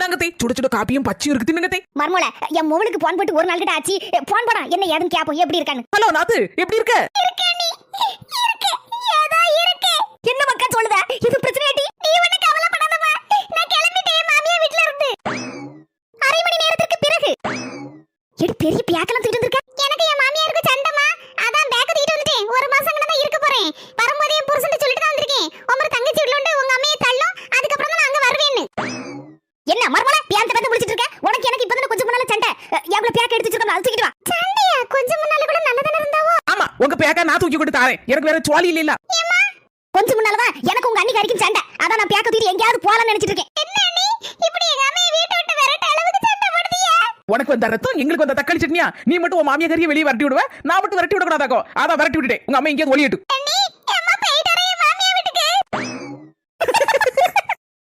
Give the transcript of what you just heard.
இந்தாங்கத்தை சுட சுட காப்பியும் பச்சையும் இருக்கு தின்னுங்கத்தை. மர்மோல என் மொபைலுக்கு போன் போட்டு ஒரு நாள் கிட்ட ஆச்சு. போன் போடா என்ன ஏதுன்னு கேப்போம் எப்படி இருக்கான்னு. ஹலோ நாத்து எப்படி இருக்க? இருக்கே நீ இருக்கு ஏதோ இருக்கு. என்ன மக்கா சொல்லுதா? இது பிரச்சனை ஏடி. நீ ஒண்ணு கவலைப்படாதம்மா. நான் கிளம்பிட்டேன் மாமியா வீட்ல இருந்து. அரை மணி நேரத்துக்கு பிறகு. எடி பெரிய பியாக்கெல்லாம் தூக்கிட்டு வந்திருக்க. எனக்கு என் மாமியாருக்கு சண்டைமா. அதான் பேக்க தூக்கிட்டு வந்துட்டேன். ஒரு மாசம் தான் இருக்க போறேன். வரும்போதே என் புருஷன் சொல்லிட்டு தான் வந்திருக்கேன். உங்க தங்கச்சி வீட்ல உண்டு உங்க அம்மையை தள்ளும். அதுக்கு அப்புறம் தான் அங்க வருவேன்னு. என்ன மர்மோல பியாந்த பத்த முடிச்சிட்டு இருக்க? உனக்கு எனக்கு இப்பதான் கொஞ்சம் முன்னால சண்டை. எவ்வளவு பேக்க எடுத்து வச்சிருக்க அது தூக்கிட்டு வா. சண்டையா? கொஞ்சம் முன்னால கூட நல்லதான இருந்தாவோ. ஆமா உங்க பேக்க நான் தூக்கி கொண்டு தாரேன். எனக்கு வேற சுவாலி இல்ல. கொஞ்சம் முன்னாலதான் எனக்கு உங்க அண்ணி கறிக்கும் சண்டை. அதான் நான் பேக்க தூக்கி எங்கயாவது போலாம்னு நினைச்சிட்டு இருக்கேன். என்ன நீ இப்படி எங்க அம்மையை வீட்டை விட்டு விரட்ட அளவுக்கு சண்டை போடுதியா? உனக்கு வந்த ரத்தம் எங்களுக்கு வந்த தக்காளி சட்னியா? நீ மட்டும் உன் மாமியா கறியை வெளியே வரட்டி விடுவ, நான் மட்டும் வரட்டி விடக்கூடாதாக்கோ. அதான் வரட்டி விட்டுட்டேன். உங்க அம்மா எங்கேயாவது ஒளியட்டும்.